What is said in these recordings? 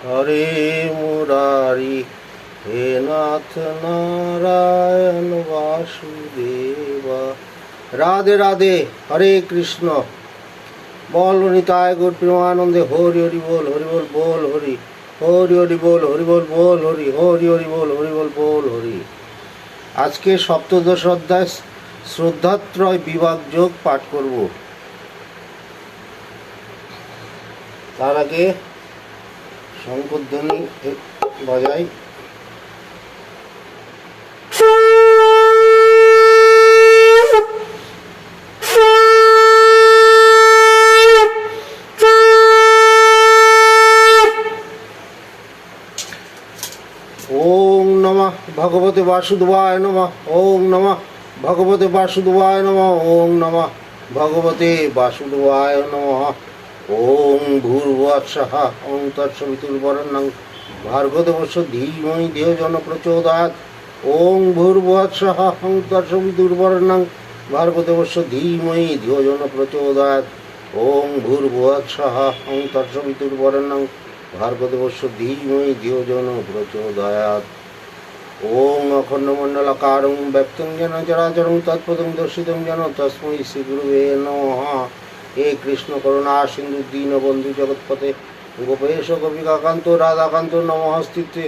হরে মুরারি হে নাথ নারায়ণ বাসুদেবা। রাধে রাধে, হরে কৃষ্ণ। বল নিতায় গৌর প্রেমানন্দে হরি হরি বল, হরি বল বল হরি, হরি হরি বল, হরি বল বল হরি, হরি হরি বল, হরি বল বল হরি। আজকে সপ্তদশ অধ্যায় শ্রদ্ধাত্রয় বিভাগ যোগ পাঠ করব। তার আগে শঙ্করধ্বনি বাজাই। ওম নমঃ ভগবতে বাসুদেবায় নমঃ। ওম নমঃ ভগবতে বাসুদেবায় নমঃ। ওম নমঃ ভগবতে বাসুদেবায় নমঃ। ওম ভূর্ভুবঃস্বঃ ওম তৎসবিতুর্বরেণ্যং ভার্গদেবস্য ধীমহি ধিয়ো জন প্রচোদয়াৎ। ওম ভূর্ভুবঃস্বঃ ওম তৎসবিতুর্বরেণ্যং ভার্গদেবস্য ধীমহি ধিয়ো জন প্রচোদয়াৎ। ওম ভূর্ভুবঃস্বঃ ওম তৎসবিতুর্বরেণ্যং ভার্গদেবস্য ধীমহি ধিয়ো জন প্রচোদয়াৎ। ওম অখণ্ডমণ্ডলাকারং ব্যক্তং যেন চরাচরং তৎপদং দর্শিতং যেন তস্मै শ্রীগুরুবে নমঃ। হে কৃষ্ণ করুণা সিন্ধু দীনবন্ধু জগৎপতে গোপেশ গোপিকাকান্ত রাধাকান্ত নমস্তুতে।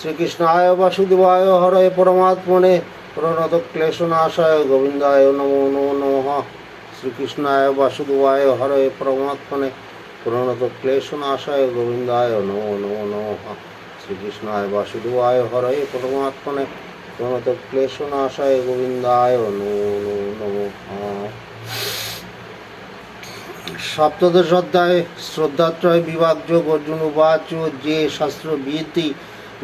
শ্রীকৃষ্ণায় বাসুদেবায় হরে পরমাত্মনে প্রণত ক্লেশনাশায় গোবিন্দায় নমো নমো নমঃ। শ্রীকৃষ্ণায় বাসুদেবায় হরে পরমাত্মনে প্রণত ক্লেশনাশায় গোবিন্দায় নমো নমো নমঃ। শ্রীকৃষ্ণায় বাসুদেবায় হরে পরমাত্মনে প্রণত ক্লেশনাশায় গোবিন্দায় নমো নমো নমঃ। সপ্তদশ অধ্যায় শ্রদ্ধাত্রয় বিভাগ যোগ। অর্জুন উবাচ যে শাস্ত্রবিধি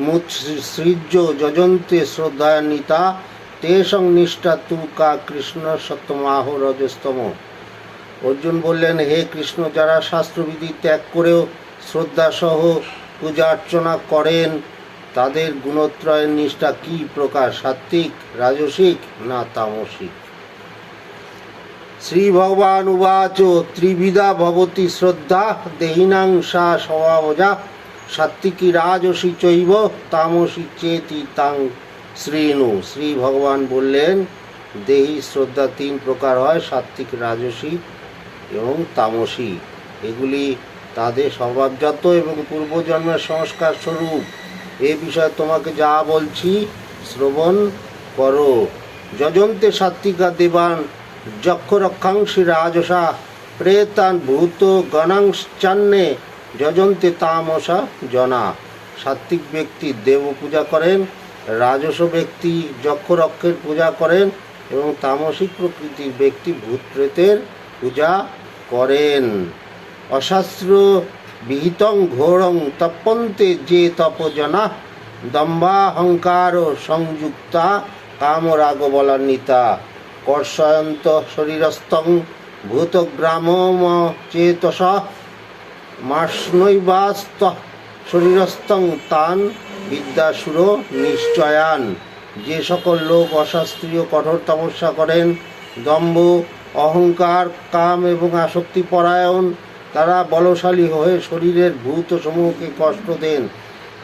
মুৎসৃজ্য যজন্তে শ্রদ্ধান্বিতা তেষং নিষ্ঠা তু কা কৃষ্ণ সত্যমাহ রজস্তম। অর্জুন বললেন, হে কৃষ্ণ, যারা শাস্ত্রবিধি ত্যাগ করেও শ্রদ্ধাসহ পূজা অর্চনা করেন তাদের গুণত্রয়ের নিষ্ঠা কি প্রকার? সাত্ত্বিক, রাজসিক না তামসিক? শ্রী ভগবান উবাচ ত্রিবিধা ভবতি শ্রদ্ধা দেহিনাং সা স্বভাবজা সাত্ত্বিকী রাজসী চৈব তামসী চেতি তাং শ্রীণু। শ্রী ভগবান বললেন, দেহি শ্রদ্ধা তিন প্রকার হয়, সাত্ত্বিক, রাজসিক এবং তামসিক। এগুলি তাদের স্বভাবজাত এবং পূর্বজন্মের সংস্কার স্বরূপ। এ বিষয়ে তোমাকে যা বলছি শ্রবণ করো। যজন্তে সাত্ত্বিকা দেবান যক্ষ রক্ষাংশী রাজসা প্রেতান ভূত গণাংশ্চান্নে যজন্তে তামসা জনা। সাত্ত্বিক ব্যক্তি দেব পূজা করেন, রাজস ব্যক্তি যক্ষ রক্ষের পূজা করেন এবং তামসিক প্রকৃতির ব্যক্তি ভূত প্রেতের পূজা করেন। অশাস্ত্র বিহিতং ঘোরং তপন্তে যে তপজনা দম্ভাহংকার সংযুক্তা কামরাগবলান্বিতা কর্ষয়ন্ত শরীরস্থং ভূতগ্রামম চেতস মাস্নৈবাস্ত শরীরস্থং তান বিদ্যাসুর নিশ্চয়ান। যে সকল লোক অশাস্ত্রীয় কঠোর তপস্যা করেন, দম্ভ, অহংকার, কাম এবং আসক্তি পরায়ণ, তারা বলশালী হয়ে শরীরের ভূত সমূহকে কষ্ট দেন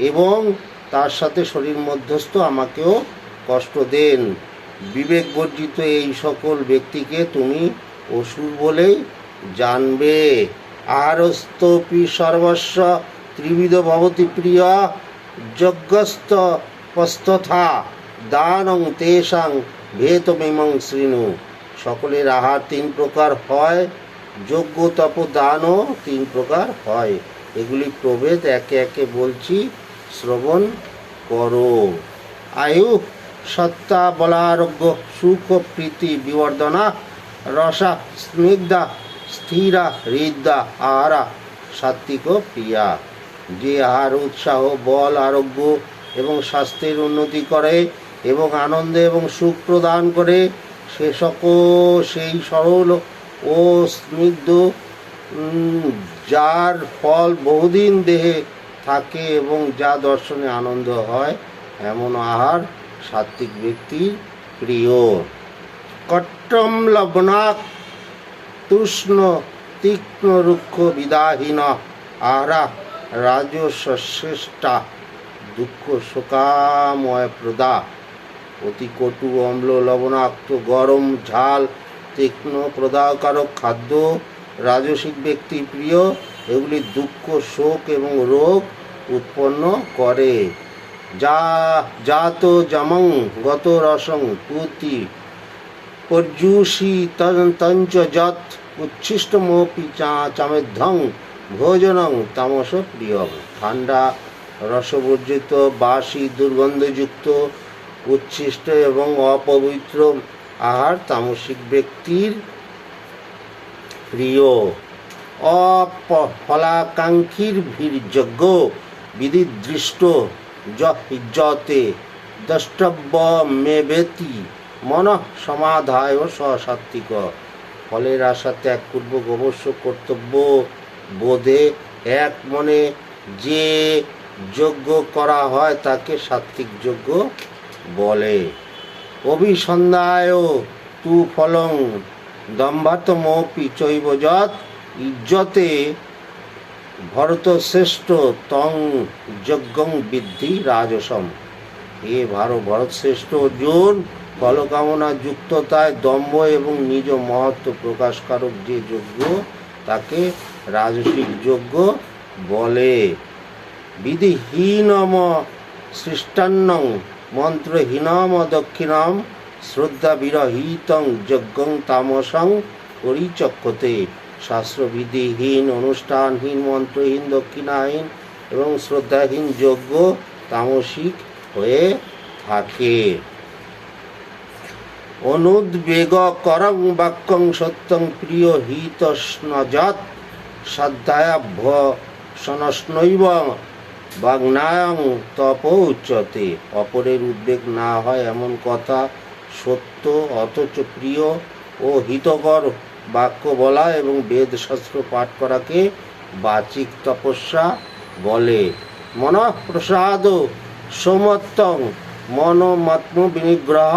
এবং তার সাথে শরীর মধ্যস্থ আমাকেও কষ্ট দেন। বিবেক বর্জিত এই সকল ব্যক্তিকে তুমি অসুর বলেই জানবে। আহারস্তপি সর্বস্ব ত্রিবিধ ভবতি প্রিয় যজ্ঞস্থ পস্তথা দানং তেষাং ভেতমিমং শৃণু। সকলের আহার তিন প্রকার হয়, যজ্ঞ তপ দানও তিন প্রকার হয়। এগুলি প্রভেদ একে একে বলছি, শ্রবণ করো। আয়ু, সত্তা, বলারোগ্য, সুখ, প্রীতি, বিবর্ধনা, রসা, স্নিগ্ধা, স্থিরা, হৃদা, আহারা, সাত্ত্বিক প্রিয়া। যে আহার উৎসাহ, বল, আরোগ্য এবং স্বাস্থ্যের উন্নতি করে এবং আনন্দ এবং সুখ প্রদান করে, সেই সরল ও স্নিগ্ধ, যার ফল বহুদিন দেহে থাকে এবং যা দর্শনে আনন্দ হয়, এমন আহার সাত্ত্বিক ব্যক্তির প্রিয়। কট্টম লবণাক তুষ্ণ তীক্ষ্ণ রুক্ষ বিদাহীন আহারা রাজসশ্রেষ্ঠা দুঃখ শোকাময় প্রদা। অতি কটু অম্ল লবণাক্ত গরম ঝাল তীক্ষ্ণ প্রদাহকারক খাদ্য রাজসিক ব্যক্তি প্রিয়। এগুলি দুঃখ শোক এবং রোগ উৎপন্ন করে। জাত যমং গত রসং পুতি পর্যুষি তঞ্চ যৎ উচ্ছিষ্টমপি চামেধ্যং ভোজনং তামস প্রিয়ং। ঠান্ডা রসবর্জিত বাসি দুর্গন্ধযুক্ত উচ্ছিষ্ট এবং অপবিত্র আহার তামসিক ব্যক্তির প্রিয়। অফলাকাঙ্ক্ষীর যজ্ঞ বিধিদৃষ্ট যতে দ্রষ্টব্য মেবেতি মন সমাধায় সাত্ত্বিক। ফলের আশা ত্যাগপূর্বক অবশ্য কর্তব্য বোধে এক মনে যে যজ্ঞ করা হয় তাকে সাত্ত্বিক যজ্ঞ বলে। অভিসন্ধায় তু ফলং দম্ভাতমপি চৈব যৎ ইজ্জতে ভরতশ্রেষ্ঠ তং যজ্ঞং বিদ্ধি রাজসম। ভরতশ্রেষ্ঠ অর্জুন, ফলকামনা যুক্ততায় দম্ভ এবং নিজ মহত্ব প্রকাশকারক যে যজ্ঞ তাকে রাজসিক যজ্ঞ বলে। বিধিহীনম সৃষ্টান্নং মন্ত্রহীনম দক্ষিণম শ্রদ্ধা বিরহিতং যজ্ঞং তামসং পরিচক্ষতে। শাস্ত্রবিধিহীন অনুষ্ঠানহীন মন্ত্রহীন দক্ষিণাহীন এবং শ্রদ্ধাহীন যজ্ঞ তামসিক হয়ে থাকে। অনুদ্বেগ করং বাক্যং সত্যং প্রিয় হিতস্নজাত শ্রদ্ধায়াভ্য সনস্নৈব বাগ্নায়ং তপ উচ্যতে। অপরের উদ্বেগ না হয় এমন কথা সত্য অথচ প্রিয় ও হিতকর বাক্য বলা এবং বেদশাস্ত্র পাঠ করাকে বাচিক তপস্যা বলে। মনঃপ্রসাদ সমত্বং মনোমাত্ম বিনিগ্রহ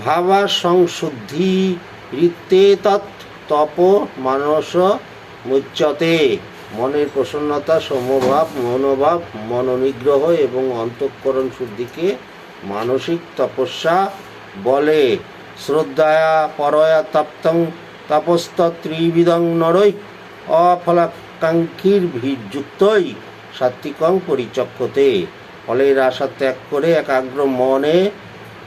ভাবা সংশুদ্ধি ঋত্তেতৎ তপ মানস মুচ্যতে। মনের প্রসন্নতা সমভাব মনোভাব মনোনিগ্রহ এবং অন্তঃকরণ শুদ্ধিকে মানসিক তপস্যা বলে। শ্রদ্ধায়া পরয়া তপ্তং তপস্তত্রিবিদং নরৈ অফলাকাঙ্ক্ষীর যুক্তই সাত্ত্বিকং পরিচক্ষতে। ফলের আশা ত্যাগ করে একাগ্র মনে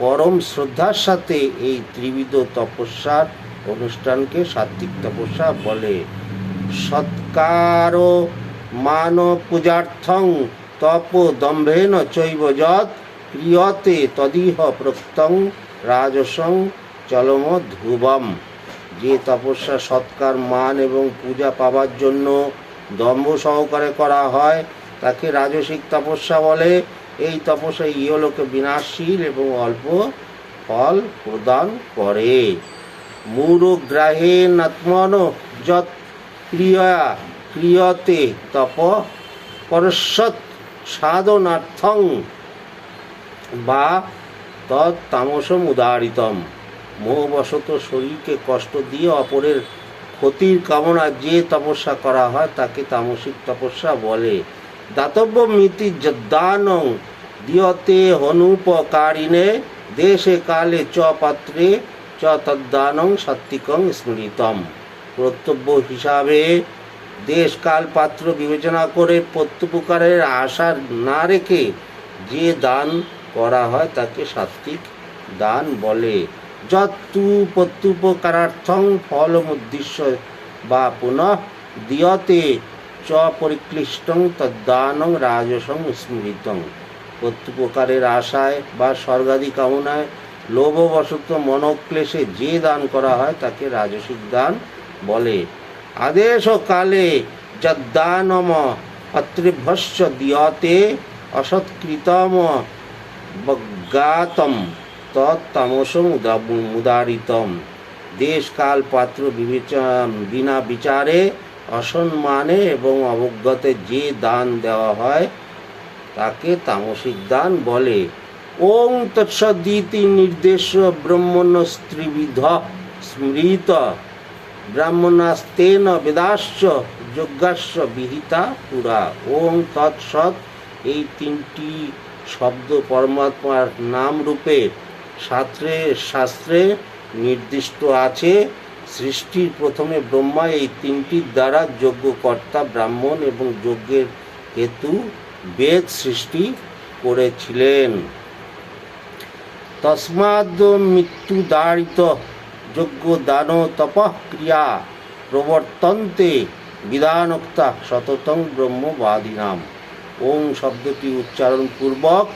পরম শ্রদ্ধার সাথে এই ত্রিবিধ তপস্যার অনুষ্ঠানকে সাত্ত্বিক তপস্যা বলে। সৎকার মান পূজার্থং তপ দম্ভেন চৈব যৎ ক্রিয়তে তদিহ প্রক্তং রাজসং চলম ধ্রুবম। যে তপস্যা সৎকার মান এবং পূজা পাবার জন্য দম্ভ সহকারে করা হয় তাকে রাজসিক তপস্যা বলে। এই তপস্যা ইহলোকে বিনাশশীল এবং অল্প ফল প্রদান করে। মূঢ়গ্রাহে নাত্মন যৎ ক্রিয়া ক্রিয়তে তপ পরশ্বৎ সাধনার্থং বা তৎতামসম উদাহরিতম। মোহবশত শরীরকে কষ্ট দিয়ে অপরের ক্ষতির কামনা যে তপস্যা করা হয় তাকে তামসিক তপস্যা বলে। দাতব্য মিতি যদ্দানং দিয়তে হনুপকারিণে দেশে কালে চ পাত্রে চ তদ্দানং সাত্ত্বিকং স্মৃতম। কর্তব্য হিসাবে দেশ কাল পাত্র বিবেচনা করে প্রত্যুপকারের আশা না রেখে যে দান করা হয় তাকে সাত্ত্বিক দান বলে। যত্তু প্রত্যুপকারার্থং ফলমুদ্দিশ্য বা পুনঃ দিয়তে চ পরিক্লিষ্টং তদ্দানং রাজসং স্মৃতং। প্রত্যুপকারের আশায় বা স্বর্গাদি কামনায় লোভবশত মনোক্লেশে যে দান করা হয় তাকে রাজসিক দান বলে। আদেশ কালে যদ্দানম অত্রিভ্যশ্চ দিয়তে অসৎকৃতম বজ্ঞাতম তৎতামসং উদারিতম। দেশ কাল পাত্র বিনা বিচারে অসম্মানে এবং অবজ্ঞাতে যে দান দেওয়া হয় তাকে তামসিক দান বলে। ওং তৎসদিতি নির্দেশ ব্রহ্মণ স্ত্রীবিধ স্মৃত ব্রাহ্মণাস্তেন বেদাশ্চ যজ্ঞাস্য বিহিতা পুরা। ওং তৎসৎ। এই তিনটি শব্দ পরমাত্মার নাম রূপে শাস্ত্রে নির্দিষ্ট আছে। সৃষ্টির প্রথমে ব্রহ্মা এই তিনটির দ্বারা যজ্ঞকর্তা ব্রাহ্মণ এবং যজ্ঞের হেতু বেদ সৃষ্টি করেছিলেন। তস্মাদ মৃত্যুদারিত যজ্ঞ দান তপঃ ক্রিয়া প্রবর্তন্তে বিধানোক্তা সততং ব্রহ্মবাদিনাম। ওং শব্দটি উচ্চারণ পূর্বক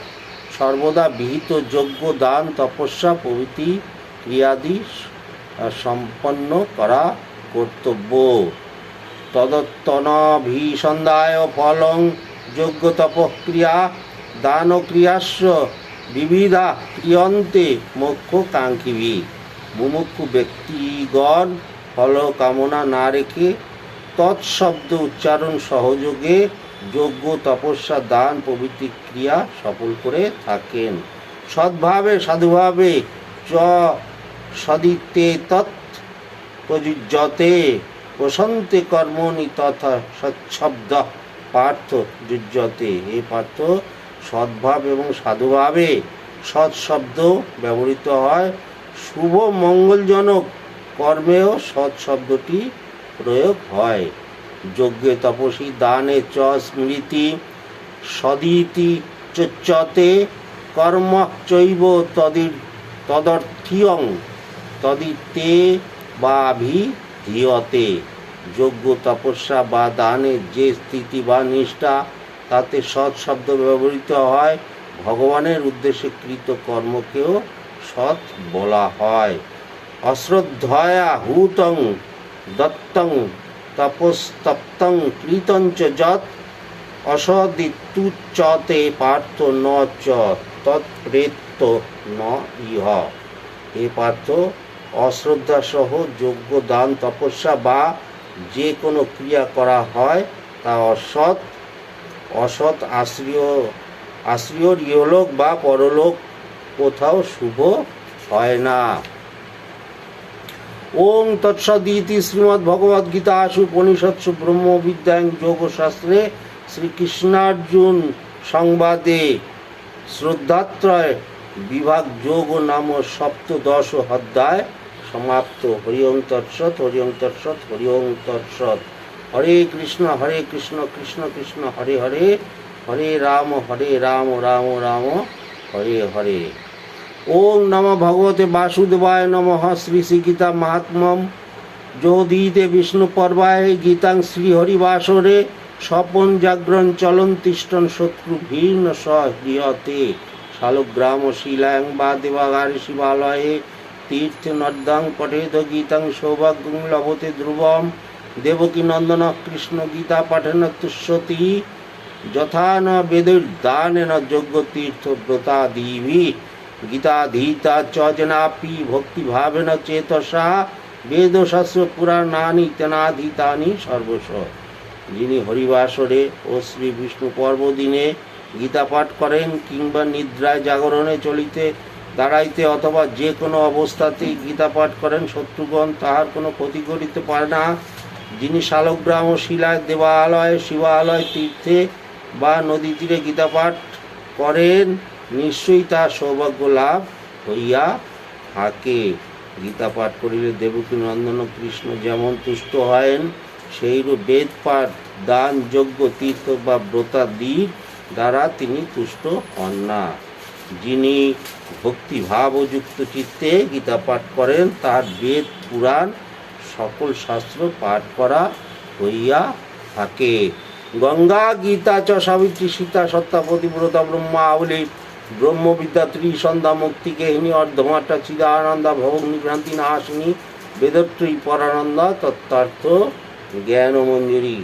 সর্বদা বিহিত যজ্ঞ দান তপস্যা প্রভৃতি ক্রিয়াদি সম্পন্ন করা কর্তব্য। তদত্তনভিসন্ধায় ফলং যজ্ঞ তপক্রিয়া দান ক্রিয়াস্য বিবিধা ক্রিয়ন্তে মোক্ষকাঙ্ক্ষিভি। মুমুক্ষু ব্যক্তিগণ ফল কামনা না রেখে তৎশব্দ উচ্চারণ সহযোগে যজ্ঞ তপস্যা দান প্রভৃতি ক্রিয়া সফল করে থাকেন। সদ্ভাবে সাধুভাবে চ সদিতে তৎ প্রযুজ্যতে প্রশন্তে কর্মণি তথা সচ্ছব্দ পার্থ যুজ্যতে। এই পার্থ সদ্ভাব এবং সাধুভাবে সৎশব্দ ব্যবহৃত হয়। শুভ মঙ্গলজনক কর্মেও সৎশব্দটি প্রয়োগ হয়। যজ্ঞে তপসী দানে চ স্মৃতি সদিতি চোচ্যতে কর্ম চৈব তদর্থিয়ং তদিতে বাভিধীয়তে। যজ্ঞ তপস্যা বা দানের যে স্থিতি বা নিষ্ঠা তাতে সৎ শব্দ ব্যবহৃত হয়। ভগবানের উদ্দেশ্যে কৃত কর্মকেও সৎ বলা হয়। অশ্রদ্ধয়া হুতং দত্তং তপস্তপ্তং কৃতঞ্চ যৎ অসদিত্যুচ্যতে পার্থ ন চ তৎপ্রেত্য ন ইহ। এ পার্থ অশ্রদ্ধা সহ যজ্ঞ দান তপস্যা বা যে কোনো ক্রিয়া করা হয় তা অসৎ আশ্রয় ইহলোক বা পরলোক কোথাও শুভ হয় না। ওং তৎসদিতি শ্রীমদ্ভগবদ্গীতাসু উপনিষৎসু ব্রহ্মবিদ্যাং যোগশাস্ত্রে শ্রীকৃষ্ণার্জুন সংবাদে শ্রদ্ধাত্রয় বিভাগ যোগ নাম সপ্তদশ অধ্যায় সমাপ্ত। হরি ওং তৎসৎ, হরি ওং তৎসৎ, হরি ওং তৎসৎ। হরে কৃষ্ণ কৃষ্ণ কৃষ্ণ হরে হরে, হরে রাম রাম রাম হরে হরে। ওং নমঃ ভগবতে বাসুদেবায় নমঃ। শ্রী শ্রী গীতা মাহাত্ম্যম যোদীতে বিষ্ণু পর্বায় গীতাং শ্রী হরিবাসরে স্বপন জাগ্রণ চলন তিষ্ঠন শত্রু ভীর্ণ সহ্রিয়তে শালগ্রাম শিলায়ং বা দেবাগারে শিবালয়ে তীর্থে নর্দাং পঠেত গীতাং সৌভাগ্যং লভতে ধ্রুবম দেবকী নন্দন কৃষ্ণ গীতা পাঠেন তুষ্যতি যথা ন বেদৈর্দানেন যজ্ঞ তীর্থ ব্রতাদিভি গীতাধীতা চ জনাপি ভক্তিভাবেন চেতসা বেদশাস্ত্র পুরাণানি তেনাধীতানি সর্বস্ব। যিনি হরিবাসরে ও শ্রী বিষ্ণু পর্বদিনে গীতা পাঠ করেন কিংবা নিদ্রায় জাগরণে চলিতে দাঁড়াইতে অথবা যে কোনো অবস্থাতেই গীতা পাঠ করেন শত্রুগণ তাহার কোনো ক্ষতি করিতে পারে না। যিনি শালগ্রাম ও শিলায় দেবালয় শিবালয় তীর্থে বা নদী তীরে গীতা পাঠ করেন নিশ্চয়ই তার সৌভাগ্য লাভ হইয়া থাকে। গীতা পাঠ করিলে দেবকী নন্দন কৃষ্ণ যেমন তুষ্ট হয়েন সেইরূপ বেদ পাঠ দান যজ্ঞ তীর্থ বা ব্রতাদির দ্বারা তিনি তুষ্ট হন না। যিনি ভক্তিভাবযুক্ত চিত্তে গীতা পাঠ করেন তার বেদ পুরাণ সকল শাস্ত্র পাঠ করা হইয়া থাকে। গঙ্গা গীতা চ সাবিত্রী সীতা সত্তা পতিব্রতা ব্রহ্মাবলী ব্রহ্মবিদ্যা ত্রিসন্ধ্যা মুক্তিকেহিনী অর্ধমাটা চিদানন্দা ভবগ্নিভ্রান্তি নাশিনী বেদত্রয়ী পরানন্দা তত্ত্বার্থ জ্ঞানমঞ্জুরি।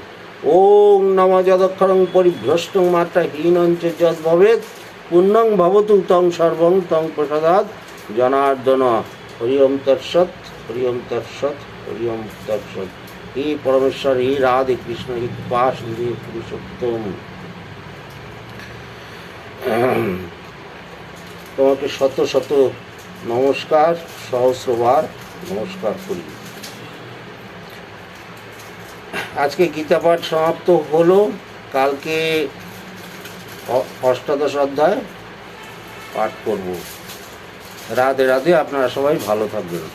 ওং নম যদক্ষরং পরিভ্রষ্টং মাত্রা হীনঞ্চ যদ ভবেৎ পুণ্যং ভবতু তং সর্বং তং প্রসাদাৎ জনার্দন। হরি ওম তৎসৎ, হরি ওম তৎসৎ, হরি ওম তৎসৎ। হে পরমেশ্বর, হে রাধে কৃষ্ণ, হে বাসুদেব পুরুষোত্তম। তোমাকে শত শত নমস্কার, সহস্রবার নমস্কার করি। আজকে গীতা পাঠ সমাপ্ত হলো। কালকে অষ্টাদশ অধ্যায় পাঠ করব। রাধে রাধে, আপনারা সবাই ভালো থাকবেন।